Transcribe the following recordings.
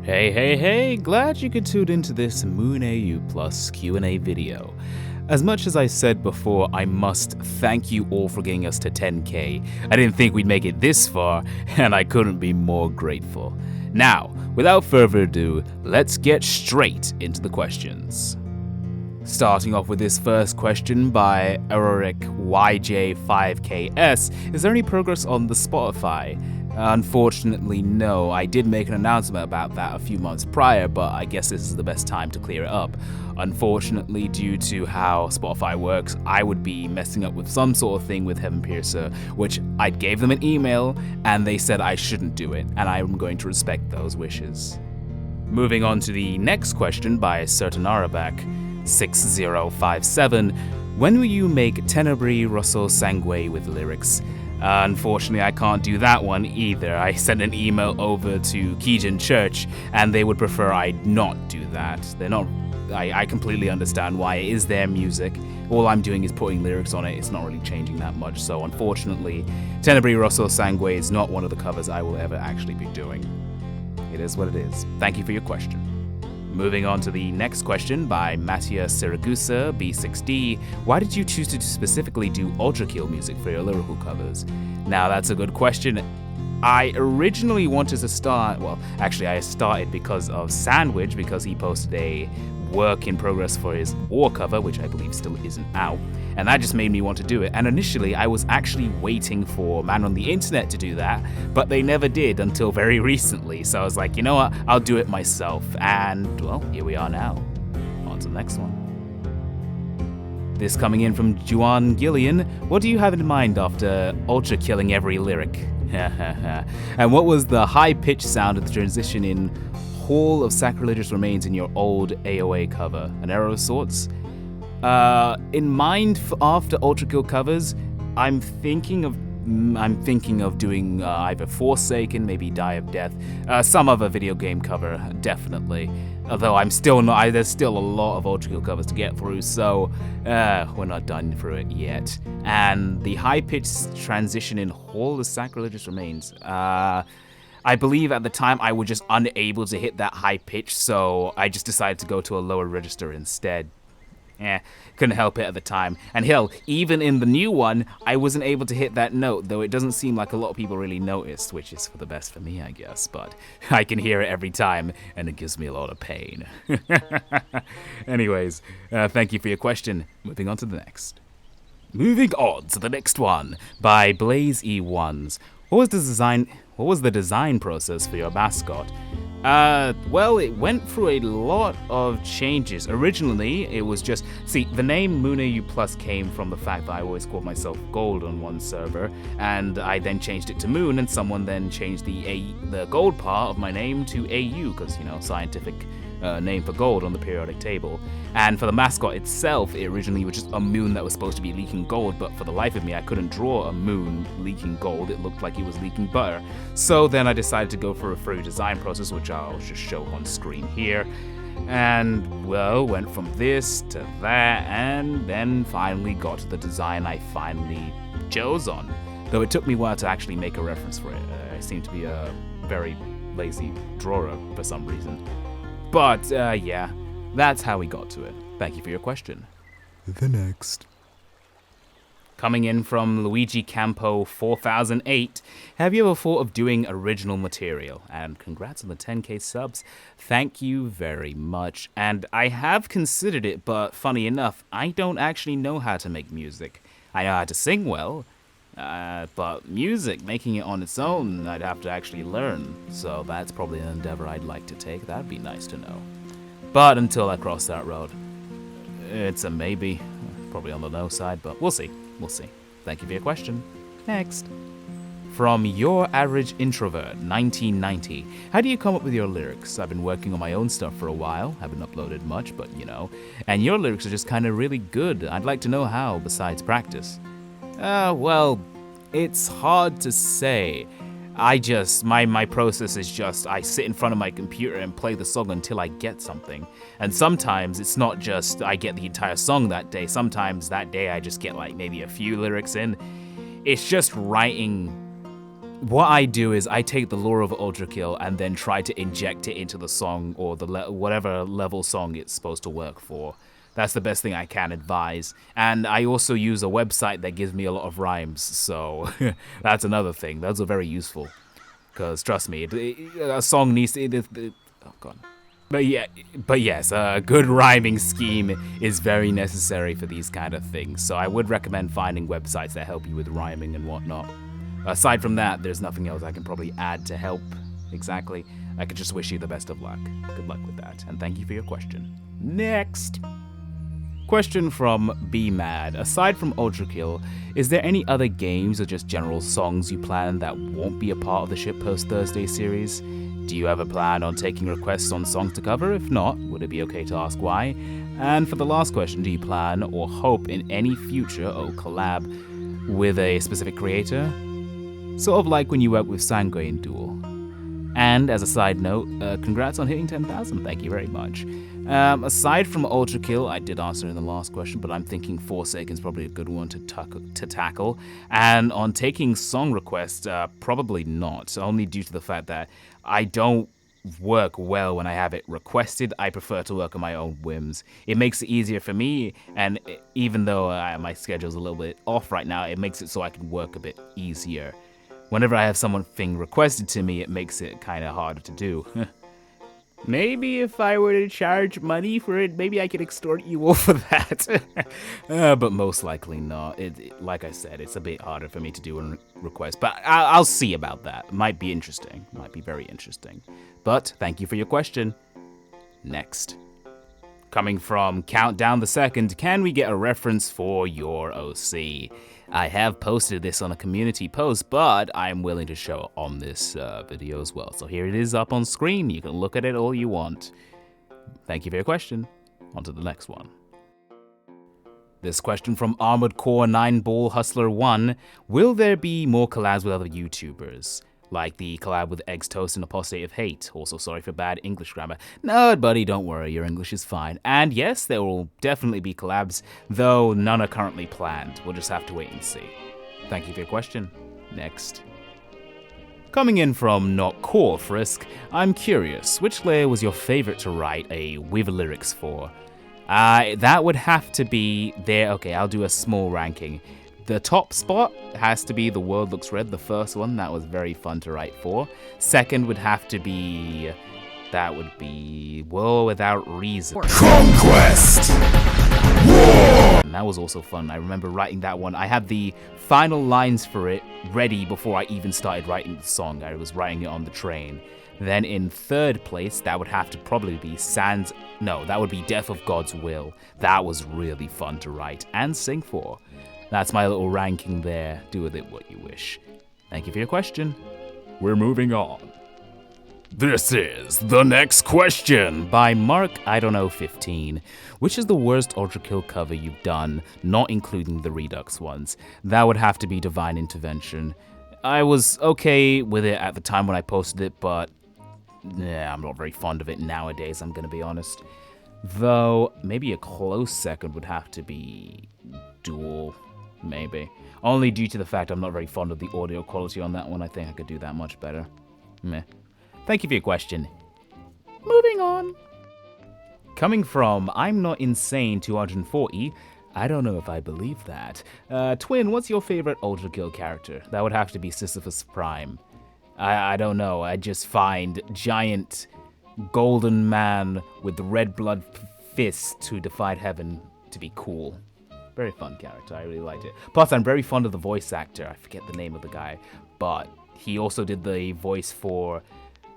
Hey, glad you could tune into this Moon AU Plus Q&A video. As much as I said before, I must thank you all for getting us to 10k. I didn't think we'd make it this far, and I couldn't be more grateful. Now, without further ado, let's get straight into the questions. Starting off with this first question by Eric YJ5KS, is there any progress on the Spotify? Unfortunately, no. I did make an announcement about that a few months prior, but I guess this is the best time to clear it up. Unfortunately, due to how Spotify works, I would be messing up with some sort of thing with Heaven Piercer, which I gave them an email, and they said I shouldn't do it, and I'm going to respect those wishes. Moving on to the next question by Certain Arabak 6057. When will you make Tenebrae Rosso Sangue with lyrics? Unfortunately, I can't do that one either. I sent an email over to Keegan Church, and they would prefer I not do that. I completely understand why. It is their music. All I'm doing is putting lyrics on it. It's not really changing that much. So unfortunately, Tenebrae Rosso Sangue is not one of the covers I will ever actually be doing. It is what it is. Thank you for your question. Moving on to the next question by Mattia Siragusa, B6D. Why did you choose to specifically do Ultrakill music for your lyrical covers? Now, that's a good question. I originally wanted to start, I started because of Sandwich, because he posted a work in progress for his War cover, which I believe still isn't out, and that just made me want to do it. And initially, I was actually waiting for Man on the Internet to do that, but they never did until very recently, so I was like, you know what, I'll do it myself, and, well, here we are now. On to the next one. This coming in from Juan Gillian. What do you have in mind after ultra killing every lyric? And what was the high-pitched sound of the transition in Hall of Sacrilegious Remains in your old AOA cover? An error of sorts? In mind after Ultrakill covers, I'm thinking of doing either Forsaken, maybe Die of Death, some other video game cover, definitely. Although I'm still not, there's still a lot of Ultrakill covers to get through, so we're not done through it yet. And the high-pitched transition in Hall of Sacrilegious Remains, I believe at the time I was just unable to hit that high pitch, so I just decided to go to a lower register instead. Couldn't help it at the time. And hell, even in the new one, I wasn't able to hit that note, though it doesn't seem like a lot of people really noticed, which is for the best for me, I guess, but I can hear it every time, and it gives me a lot of pain. Anyways, thank you for your question. Moving on to the next. Moving on to the next one, by Blaze E1s. What was the design process for your mascot? Well, it went through a lot of changes. Originally, it was just... See, the name Moon AU Plus came from the fact that I always called myself Gold on one server, and I then changed it to Moon, and someone then changed the Gold part of my name to AU, because, scientific name for gold on the periodic table. And for the mascot itself, it originally was just a moon that was supposed to be leaking gold, but for the life of me, I couldn't draw a moon leaking gold. It looked like it was leaking butter. So then I decided to go for a free design process, which I'll just show on screen here. And, well, went from this to that, and then finally got to the design I finally chose on. Though it took me a while to actually make a reference for it. I seem to be a very lazy drawer for some reason. But, yeah, that's how we got to it. Thank you for your question. The next. Coming in from Luigi Campo 4008, have you ever thought of doing original material? And congrats on the 10k subs. Thank you very much. And I have considered it, but funny enough, I don't actually know how to make music. I know how to sing well, but music, making it on its own, I'd have to actually learn. So that's probably an endeavor I'd like to take. That'd be nice to know. But until I cross that road, it's a maybe. Probably on the no side, but we'll see. We'll see. Thank you for your question. Next. From Your Average Introvert, 1990. How do you come up with your lyrics? I've been working on my own stuff for a while. Haven't uploaded much, but And your lyrics are just kind of really good. I'd like to know how, besides practice. Well, it's hard to say. My process is just, I sit in front of my computer and play the song until I get something. And sometimes it's not just I get the entire song that day. Sometimes that day I just get maybe a few lyrics in. It's just writing what I do is I take the lore of Ultrakill and then try to inject it into the song or the whatever level song it's supposed to work for. That's the best thing I can advise. And I also use a website that gives me a lot of rhymes, so that's another thing. Those are very useful. Because trust me, a song needs to... oh god. But yes, a good rhyming scheme is very necessary for these kind of things. So I would recommend finding websites that help you with rhyming and whatnot. Aside from that, there's nothing else I can probably add to help exactly. I could just wish you the best of luck. Good luck with that, and thank you for your question. Next! Question from Be Mad. Aside from Ultrakill, is there any other games or just general songs you plan that won't be a part of the Shitpost Thursday series? Do you have a plan on taking requests on songs to cover? If not, would it be okay to ask why? And for the last question, do you plan or hope in any future collab with a specific creator? Sort of like when you work with Sanguine Duel. And as a side note, congrats on hitting 10,000, thank you very much. Aside from Ultrakill, I did answer in the last question, but I'm thinking Forsaken's probably a good one to tackle. And on taking song requests, probably not, only due to the fact that I don't work well when I have it requested. I prefer to work on my own whims. It makes it easier for me, and even though my schedule's a little bit off right now, it makes it so I can work a bit easier. Whenever I have something requested to me, it makes it kind of harder to do. Maybe if I were to charge money for it, maybe I could extort you all for that. But most likely not. Like I said, it's a bit harder for me to do a request. But I'll see about that. Might be interesting. Might be very interesting. But thank you for your question. Next. Coming from Countdown the Second, can we get a reference for your OC? I have posted this on a community post, but I'm willing to show it on this video as well. So here it is up on screen. You can look at it all you want. Thank you for your question. On to the next one. This question from Armored Core 9 Ball Hustler 1. Will there be more collabs with other YouTubers? Like the collab with Eggs Toast and Apostate of Hate. Also sorry for bad English grammar. No, buddy, don't worry, your English is fine. And yes, there will definitely be collabs, though none are currently planned. We'll just have to wait and see. Thank you for your question. Next. Coming in from Not Core Frisk, I'm curious, which layer was your favorite to write with lyrics for? That would have to be there. Okay, I'll do a small ranking. The top spot has to be The World Looks Red, the first one. That was very fun to write for. Second would have to be... that would be War Without Reason. Conquest! War! And that was also fun. I remember writing that one. I had the final lines for it ready before I even started writing the song. I was writing it on the train. Then in third place, that would have to probably be that would be Death of God's Will. That was really fun to write and sing for. That's my little ranking there. Do with it what you wish. Thank you for your question. We're moving on. This is the next question by Mark 15. Which is the worst Ultrakill cover you've done, not including the Redux ones? That would have to be Divine Intervention. I was okay with it at the time when I posted it, but I'm not very fond of it nowadays, I'm gonna be honest. Though, maybe a close second would have to be Duel. Maybe. Only due to the fact I'm not very fond of the audio quality on that one. I think I could do that much better. Meh. Thank you for your question. Moving on. Coming from I'm Not Insane 240. I don't know if I believe that. Twin, what's your favorite Ultrakill character? That would have to be Sisyphus Prime. I don't know. I just find giant golden man with the red blood fists who defied heaven to be cool. Very fun character, I really liked it. Plus, I'm very fond of the voice actor. I forget the name of the guy, but he also did the voice for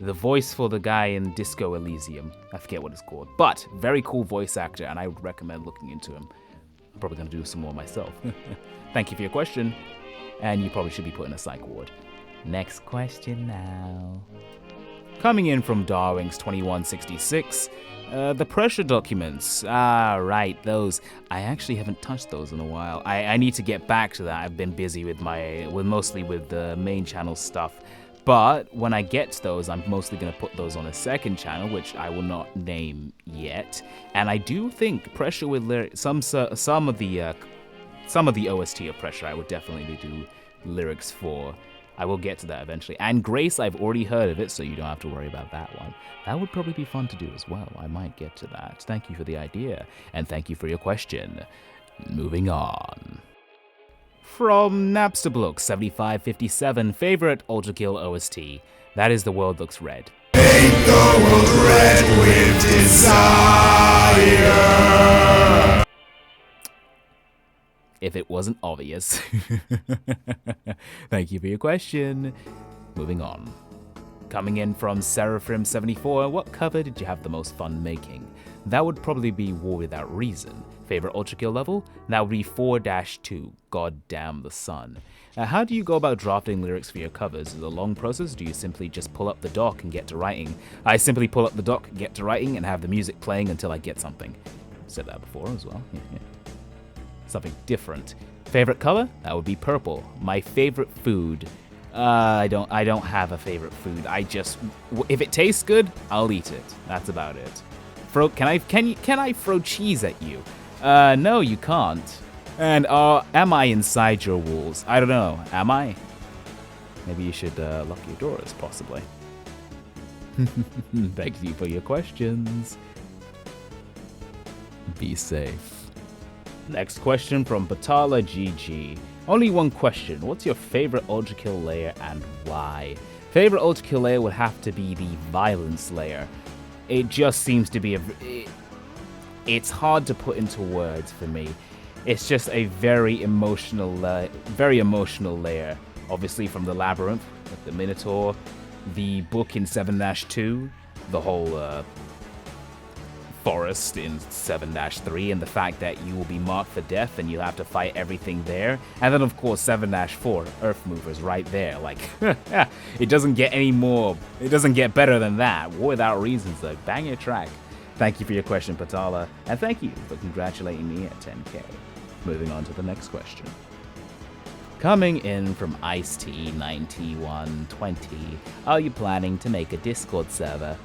the guy in Disco Elysium. I forget what it's called, but very cool voice actor, and I would recommend looking into him. I'm probably gonna do some more myself. Thank you for your question, and you probably should be put in a psych ward. Next question now. Coming in from Darwings 2166. The pressure documents. Right, those. I actually haven't touched those in a while. I need to get back to that. I've been busy with mostly with the main channel stuff. But when I get to those, I'm mostly going to put those on a second channel, which I will not name yet. And I do think Pressure with lyrics, some of the OST of Pressure, I would definitely do lyrics for. I will get to that eventually. And Grace, I've already heard of it, so you don't have to worry about that one. That would probably be fun to do as well. I might get to that. Thank you for the idea, and thank you for your question. Moving on. From Napsterbook7557, favorite Ultrakill OST. That is The World Looks Red. Paint the world red with desire. If it wasn't obvious. Thank you for your question. Moving on. Coming in from Seraphim74, what cover did you have the most fun making? That would probably be War Without Reason. Favorite Ultrakill level? That would be 4-2, God Damn the Sun. How do you go about drafting lyrics for your covers? Is it a long process, or do you simply just pull up the doc and get to writing? I simply pull up the doc, get to writing, and have the music playing until I get something. Said that before as well. Something different. Favorite color? That would be purple. My favorite food? I don't have a favorite food. If it tastes good, I'll eat it. That's about it. Can I throw cheese at you? No, you can't. And am I inside your walls? I don't know. Am I? Maybe you should lock your doors, possibly. Thank you for your questions. Be safe. Next question from Batala GG. Only one question. What's your favorite Ultrakill layer and why? Favorite Ultrakill layer would have to be the Violence layer. It just seems to be it's hard to put into words for me. It's just a very emotional layer. Obviously from the Labyrinth, the Minotaur, the book in 7-2, the whole forest in 7-3, and the fact that you will be marked for death and you have to fight everything there. And then of course 7-4, Earth Movers right there. Like, it doesn't get better than that. War Without Reason's a banger track. Thank you for your question, Patala, and thank you for congratulating me at 10K. Moving on to the next question. Coming in from Ice-T9120, are you planning to make a Discord server?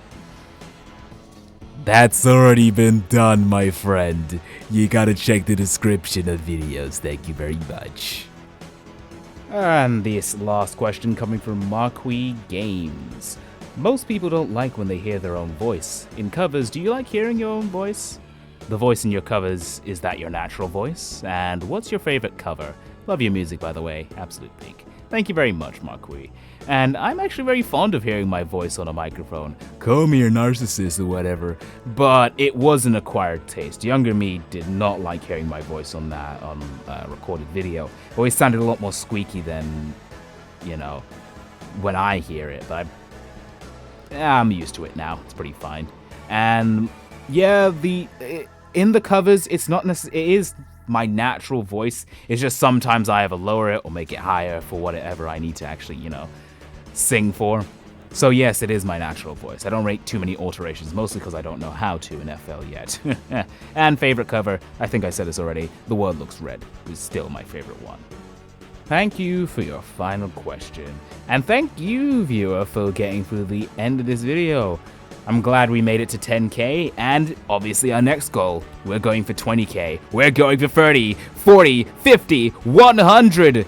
That's already been done, my friend. You gotta check the description of videos. Thank you very much. And this last question coming from Marquis Games. Most people don't like when they hear their own voice. In covers, do you like hearing your own voice? The voice in your covers, is that your natural voice? And what's your favorite cover? Love your music, by the way. Absolute peak. Thank you very much, Marquis. And I'm actually very fond of hearing my voice on a microphone. Call me a narcissist or whatever. But it was an acquired taste. Younger me did not like hearing my voice on recorded video. It always sounded a lot more squeaky than, when I hear it. But I'm used to it now. It's pretty fine. And yeah, in the covers, it's not necessarily, it is my natural voice. It's just sometimes I have to lower it or make it higher for whatever I need to actually, sing for. So yes, it is my natural voice. I don't rate too many alterations, mostly because I don't know how to in FL yet. And favorite cover, I think I said this already, The World Looks Red is still my favorite one. Thank you for your final question. And thank you, viewer, for getting through the end of this video. I'm glad we made it to 10K, and obviously our next goal, we're going for 20K. We're going for 30, 40, 50, 100.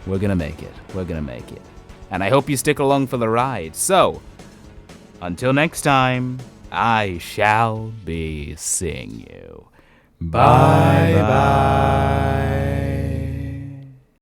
We're gonna make it. We're gonna make it. And I hope you stick along for the ride. So, until next time, I shall be seeing you. Bye bye.